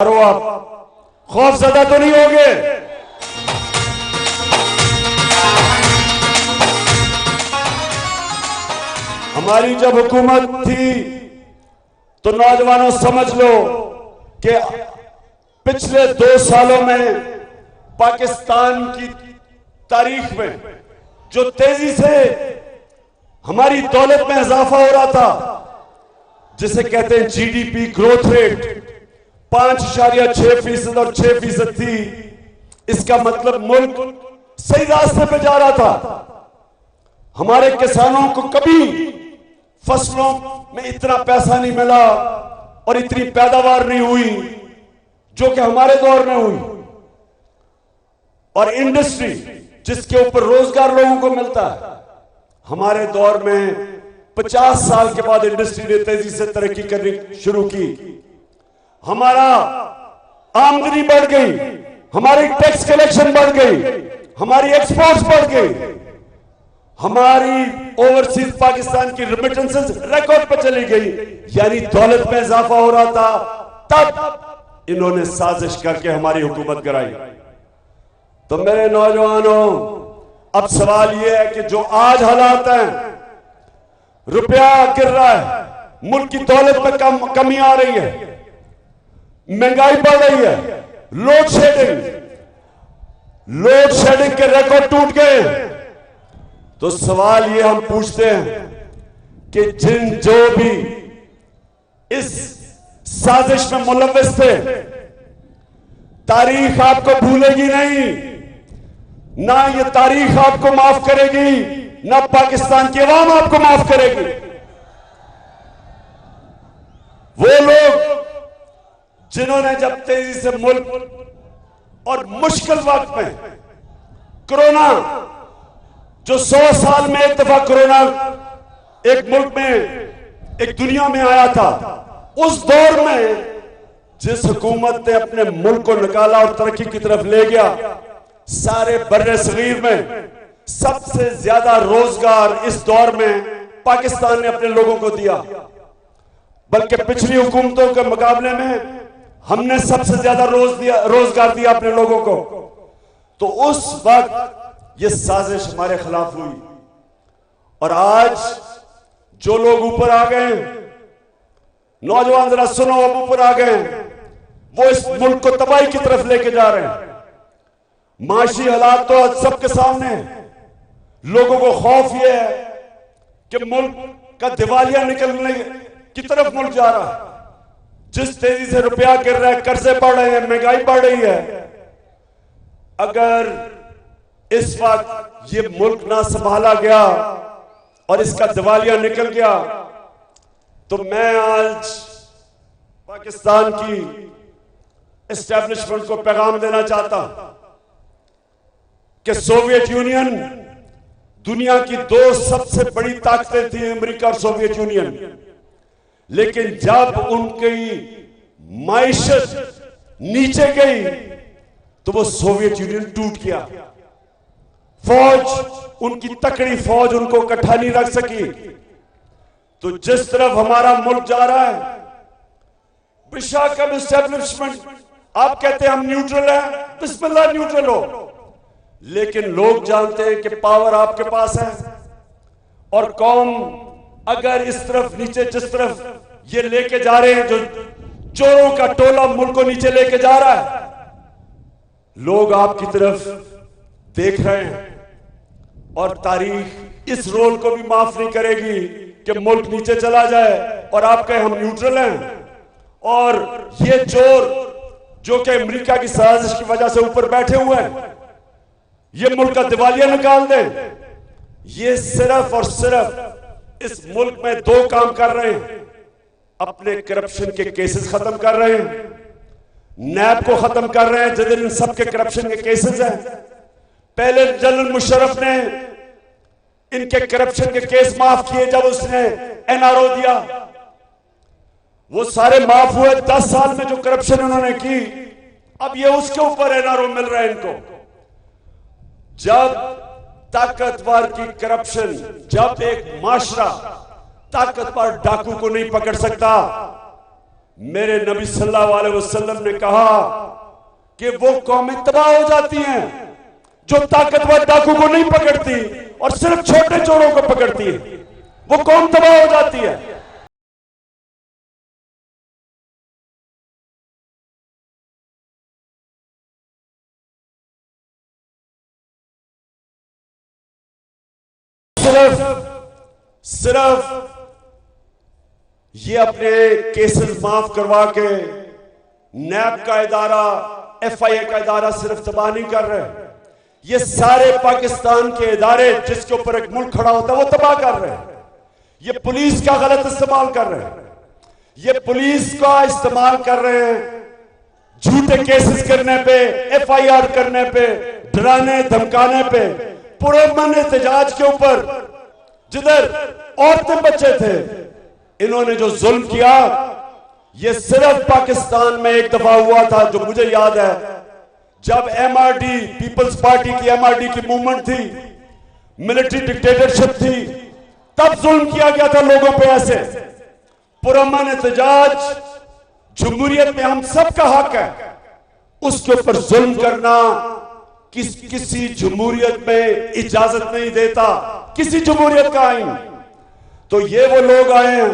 आप खौफजदा तो नहीं होगे? हमारी जब हुकूमत थी तो नौजवानों समझ लो कि पिछले 2 सालों में पाकिस्तान की तारीख में जो तेजी से हमारी दौलत में इजाफा हो रहा था, जिसे कहते हैं जीडीपी ग्रोथ रेट 5.6% और 6% थी। इसका मतलब मुल्क सही रास्ते पे जा रहा था। हमारे किसानों को कभी फसलों में इतना पैसा नहीं मिला और इतनी पैदावार नहीं हुई जो कि हमारे दौर में हुई। और इंडस्ट्री जिसके ऊपर रोजगार लोगों को मिलता है, हमारे दौर में 50 साल के बाद इंडस्ट्री ने तेजी से तरक्की करनी शुरू की। हमारा आमदनी बढ़ गई, हमारी टैक्स कलेक्शन बढ़ गई, हमारी एक्सपोर्ट्स बढ़ गई, हमारी ओवरसीज पाकिस्तान की रेमिटेंसेस रिकॉर्ड पर चली गई। यानी दौलत में इजाफा हो रहा था। तब इन्होंने साजिश करके हमारी हुकूमत कराई। तो मेरे नौजवानों, अब सवाल यह है कि जो आज हालात हैं, रुपया गिर रहा है, मुल्क की दौलत में कमी आ रही है, महंगाई बढ़ रही है, लोड शेडिंग के रिकॉर्ड टूट गए। तो सवाल ये हम पूछते हैं कि जो भी इस साजिश में मुलव्विस थे, तारीख आपको भूलेगी नहीं, ना ये तारीख आपको माफ करेगी, ना पाकिस्तान की अवाम आपको माफ करेगी। वो लोग जिन्होंने जब तेजी से मुल्क और मुश्किल वक्त में कोरोना, जो 100 साल में एक दफा कोरोना एक मुल्क में, एक दुनिया में आया था, उस दौर में जिस हुकूमत ने अपने मुल्क को निकाला और तरक्की की तरफ ले गया, सारे बर्रे सगीर में सबसे ज्यादा रोजगार इस दौर में पाकिस्तान ने अपने लोगों को दिया। बल्कि पिछली हुकूमतों के मुकाबले में हमने सबसे ज्यादा रोजगार दिया अपने लोगों को। तो उस वक्त ये साजिश हमारे खिलाफ हुई। और आज जो लोग ऊपर आ गए, नौजवान जरा सुनो, अब ऊपर आ गए, वो इस मुल्क को तबाही की तरफ लेके जा रहे हैं। माशी हालात तो आज सबके सामने है। लोगों को खौफ यह है कि मुल्क का दिवालिया निकलने की तरफ मुल्क जा रहा है। जिस तेजी से रुपया गिर रहा है, कर्जे बढ़ रहे हैं, महंगाई बढ़ रही है, अगर इस वक्त ये मुल्क ना संभाला गया और इसका दिवालिया निकल गया, तो मैं आज पाकिस्तान की एस्टेब्लिशमेंट को पैगाम देना चाहता कि सोवियत यूनियन, दुनिया की 2 सबसे बड़ी ताकतें थी, अमेरिका और सोवियत यूनियन। लेकिन जब उनकी माइशत नीचे गई तो वो सोवियत यूनियन टूट गया। फौज, उनकी तकड़ी फौज उनको इकट्ठा नहीं रख सकी। तो जिस तरफ हमारा मुल्क जा रहा है, विशाखा एस्टेब्लिशमेंट, आप कहते हैं हम न्यूट्रल हैं, बिस्मिल्लाह न्यूट्रल हो, लेकिन लोग जानते हैं कि पावर आपके पास है। और कौम अगर इस तरफ नीचे, जिस तरफ ये लेके जा रहे हैं, जो चोरों का टोला मुल्क को नीचे लेके जा रहा है, लोग आपकी तरफ देख रहे हैं। और तारीख इस रोल को भी माफ नहीं करेगी कि मुल्क नीचे चला जाए और आप कहें हम न्यूट्रल हैं। और ये चोर जो कि अमेरिका की साजिश की वजह से ऊपर बैठे हुए हैं, ये मुल्क का दिवालिया निकाल दें। ये सिर्फ और सिर्फ इस मुल्क में 2 काम कर रहे हैं। अपने करप्शन के केसेस खत्म कर रहे हैं, नैब को खत्म कर रहे हैं, जिधर इन सबके करप्शन के केसेस हैं। पहले जनरल मुशर्रफ ने इनके करप्शन के केस माफ किए जब उसने एनआरओ दिया, वो सारे माफ हुए। 10 साल में जो करप्शन उन्होंने की, अब ये उसके ऊपर एनआरओ मिल रहा है इनको। जब ताकतवर की करप्शन, जब एक माशरा ताकतवर डाकू को नहीं पकड़ सकता, मेरे नबी सल्लल्लाहु अलैहि वसल्लम ने कहा कि वो कौमें तबाह हो जाती हैं जो ताकतवर डाकू को नहीं पकड़ती और सिर्फ छोटे चोरों को पकड़ती है। वो कौम तबाह हो जाती है। सिर्फ ये अपने केसेस माफ करवा के नैब का इदारा, FIA का इदारा सिर्फ तबाह नहीं कर रहे, ये सारे पाकिस्तान के इदारे जिसके ऊपर एक मुल्क खड़ा होता है वो तबाह कर रहे हैं। ये पुलिस का गलत इस्तेमाल कर रहे हैं, ये पुलिस का इस्तेमाल कर रहे हैं झूठे केसेस करने पे, FIR करने पे, डराने धमकाने पे। पुरअमन एहतजाज के ऊपर जिधर औरतें बच्चे थे, इन्होंने जो जुल्म किया, ये सिर्फ पाकिस्तान में एक दफा हुआ था जो मुझे याद है, जब MRD पीपल्स पार्टी की MRD की मूवमेंट थी, मिलिट्री डिक्टेटरशिप थी, तब जुल्म किया गया था लोगों पे। ऐसे पुरअमन एहतजाज जमहूरियत में हम सबका हक है, उसके ऊपर जुल्म करना किसी जमहूरियत में इजाजत नहीं देता, किसी जमहूरियत का आईन। तो ये वो लोग आए हैं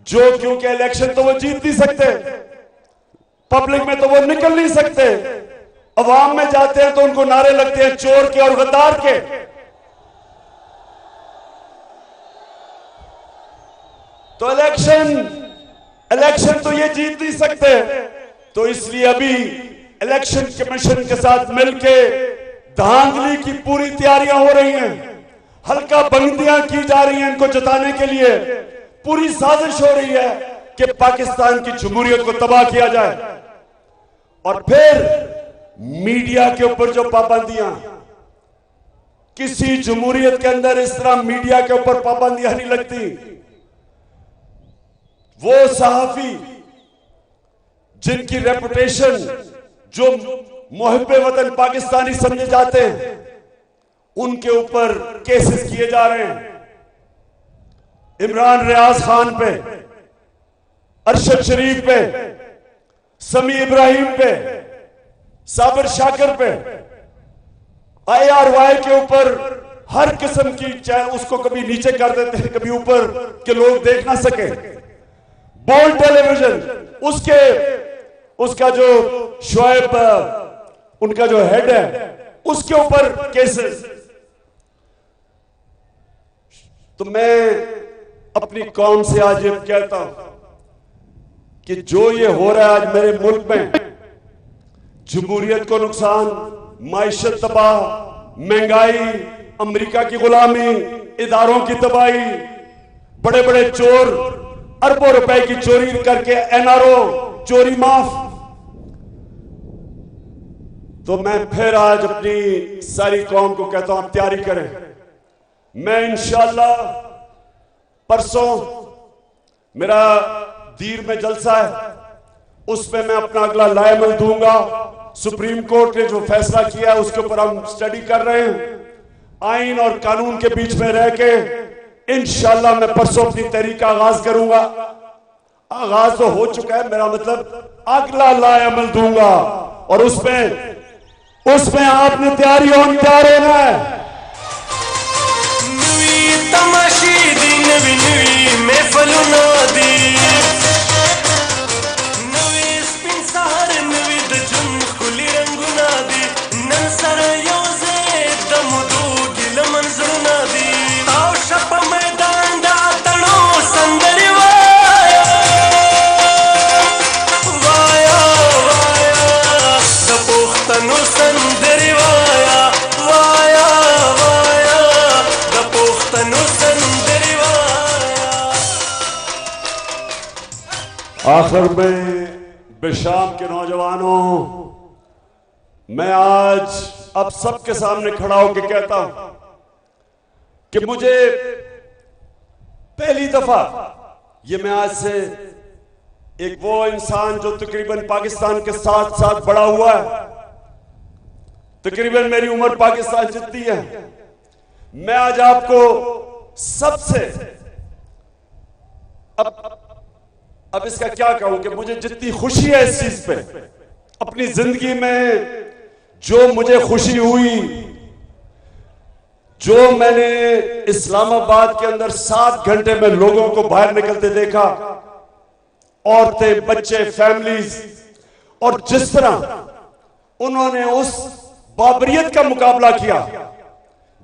जो, क्योंकि इलेक्शन तो वो जीत नहीं सकते, पब्लिक में तो वो निकल नहीं सकते, अवाम में जाते हैं तो उनको नारे लगते हैं चोर के और गद्दार के। तो इलेक्शन तो ये जीत नहीं सकते। तो इसलिए अभी इलेक्शन कमीशन के साथ मिलके धांधली की पूरी तैयारियां हो रही हैं, हल्का बंदियां की जा रही हैं इनको जताने के लिए। पूरी साजिश हो रही है कि पाकिस्तान की जमहूरियत को तबाह किया जाए। और फिर मीडिया के ऊपर जो पाबंदियां, किसी जमहूरियत के अंदर इस तरह मीडिया के ऊपर पाबंदियां नहीं लगती। वो सहाफी जिनकी रेपुटेशन, जो मुहिब्बे वतन पाकिस्तानी समझे जाते हैं, उनके ऊपर केसेस किए जा रहे हैं। इमरान रियाज खान पे, अरशद शरीफ पे, समी इब्राहिम पे, साबिर शाकिर पे, IRY के ऊपर हर किस्म की, चाहे उसको कभी नीचे कर देते हैं, कभी ऊपर के लोग देख ना सके। बोल्ड टेलीविजन, उसका जो शोएब, उनका जो हेड है, उसके ऊपर केसेस। तो मैं अपनी कौम से आज ये कहता हूं कि जो ये हो रहा है आज मेरे मुल्क में, जमहूरियत को नुकसान, माइशत तबाह, महंगाई, अमेरिका की गुलामी, इदारों की तबाही, बड़े बड़े चोर अरबों रुपए की चोरी करके NRO चोरी माफ। तो मैं फिर आज अपनी सारी कौम को कहता हूं, आप तैयारी करें। मैं इंशाअल्लाह परसों मेरा दीर में जलसा है, उसमें मैं अपना अगला लाएमल दूंगा। सुप्रीम कोर्ट ने जो फैसला किया है उसके ऊपर हम स्टडी कर रहे हैं। आइन और कानून के बीच में रह के इंशाअल्लाह मैं परसों अपनी तहरीक का आगाज करूंगा। आगाज तो हो चुका है, मेरा मतलब अगला लाएमल दूंगा, और उसमें आपने तैयारी होनी, तैयार होना है। तमाशी दी नवी नवी महफल नादी, नवी स्पिन सहार नवी दजुन खुली रंग नादी, नन सर योजे दमुदू गिल मंजर नादी, आओ शप मैदान दा तणो संदरी वाया वाया वाया, दपोख्तनु संदरी वाया वाया वाया, दपोख्तनु संदरी वाया। आखिर में बेशाम के नौजवानों, मैं आज अब सबके सामने खड़ा होकर कहता हूं कि मुझे पहली दफा, ये मैं आज से एक वो इंसान जो तकरीबन पाकिस्तान के साथ साथ बड़ा हुआ है, तकरीबन मेरी उम्र पाकिस्तान जितनी है, मैं आज आपको सबसे अब इसका क्या कहूं कि मुझे जितनी खुशी है इस चीज पे, अपनी जिंदगी में जो मुझे खुशी हुई, जो मैंने इस्लामाबाद के अंदर 7 घंटे में लोगों को बाहर निकलते देखा, औरतें, बच्चे, फैमिलीज, और जिस तरह उन्होंने उस बाबरियत का मुकाबला किया,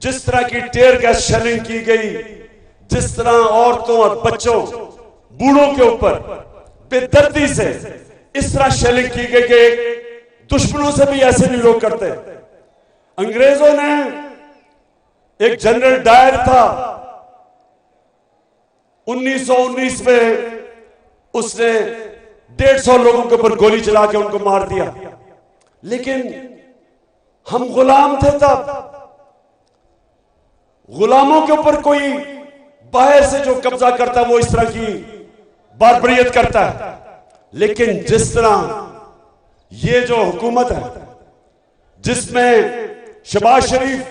जिस तरह की टेयर गैस शेलिंग की गई, जिस तरह औरतों और बच्चों, बूढ़ों के ऊपर बेदर्दी से इस तरह शेलिंग की गई कि दुश्मनों से भी ऐसे नहीं लोग करते। अंग्रेजों ने, एक जनरल डायर था 1919 में, उसने 150 लोगों के ऊपर गोली चला के उनको मार दिया। लेकिन हम गुलाम थे तब, गुलामों के ऊपर कोई बाहर से जो कब्जा करता है वो इस तरह की बारबरियत करता है। लेकिन जिस तरह ये जो हुकूमत है, जिसमें शहबाज शरीफ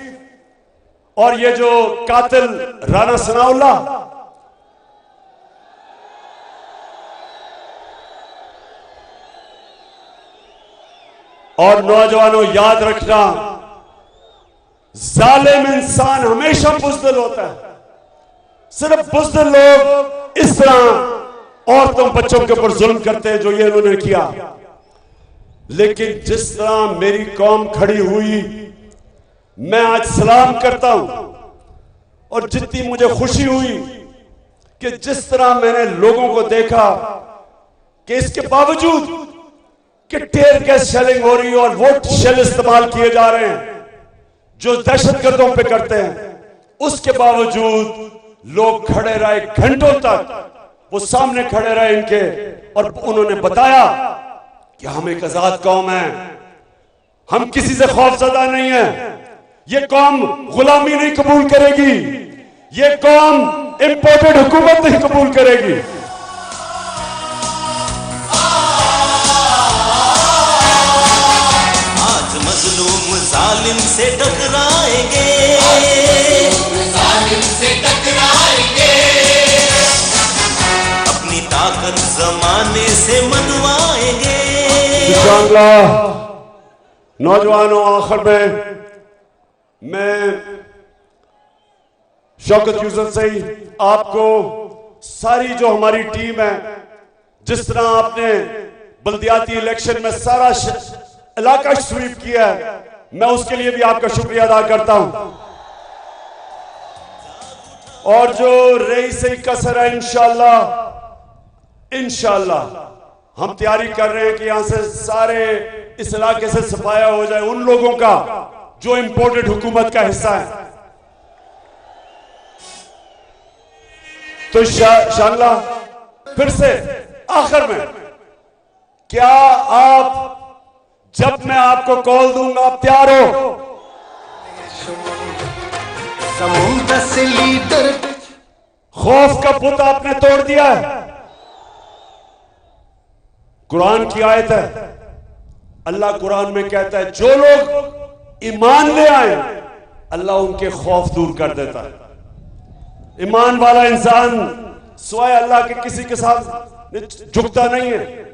और ये जो कातिल राना सनाउल्लाह, और नौजवानों याद रखना, जालिम इंसान हमेशा बुज़दिल होता है। सिर्फ बुज़दिल लोग इस तरह औरतों बच्चों के ऊपर जुल्म करते हैं जो ये इन्होंने किया। लेकिन जिस तरह मेरी कौम खड़ी हुई, मैं आज सलाम करता हूं। और जितनी मुझे खुशी हुई कि जिस तरह मैंने लोगों को देखा कि इसके बावजूद कि टेयर गैस शेलिंग हो रही है और वो शेल इस्तेमाल किए जा रहे हैं जो दहशतगर्दों पे करते हैं, उसके बावजूद लोग खड़े रहे घंटों तक, वो सामने खड़े रहे इनके, और उन्होंने बताया कि हम एक आजाद कौम है, हम किसी से खौफजदा नहीं है, ये कौम गुलामी नहीं कबूल करेगी, ये कौम इंपोर्टेड हुकूमत नहीं कबूल करेगी। आज मजलूम जालिम से टकराएंगे, जालिम से टकराएंगे, अपनी ताकत जमाने से मनवाएंगे। इंशाअल्लाह। नौजवानों, आखिर में मैं शौकत यूसुफ से ही आपको, सारी जो हमारी टीम है, जिस तरह आपने बल्दियाती इलेक्शन में सारा इलाका स्वीप किया है, मैं उसके लिए भी आपका शुक्रिया अदा करता हूं। और जो रही सही कसर है, इंशाअल्लाह हम तैयारी कर रहे हैं कि यहां से सारे इस इलाके से सफाया हो जाए उन लोगों का जो इंपोर्टेड हुकूमत का हिस्सा है। तो इंशाअल्लाह फिर से आखिर में, क्या आप, जब मैं आपको कॉल दूंगा, आप तैयार हो? समुद्र से लीडर, खौफ का बुत आपने तोड़ दिया है। कुरान की आयत है, अल्लाह कुरान में कहता है जो लोग ईमान ले आए, अल्लाह उनके खौफ दूर कर देता है। ईमान वाला इंसान स्वाय अल्लाह के किसी के साथ झुकता नहीं है।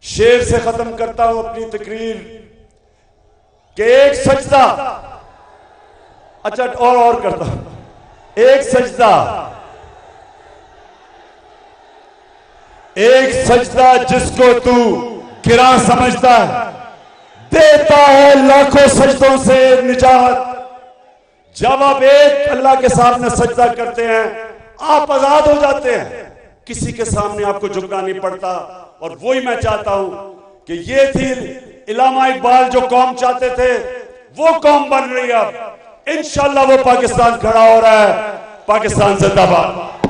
शेर से खत्म करता हूं अपनी तकरीर कि एक सजदा, अच्छा और करता हूं, एक सजदा जिसको तू गिरा समझता है, देता है लाखों सजदों से निजात। जब आप एक अल्लाह के सामने सजदा करते हैं, आप आजाद हो जाते हैं, किसी के सामने आपको झुकना नहीं पड़ता। और वही मैं चाहता हूं कि ये थी इलामा इकबाल जो कौम चाहते थे, वो कौम बन रही है। अब इंशाअल्लाह वो पाकिस्तान खड़ा हो रहा है। पाकिस्तान जिंदाबाद।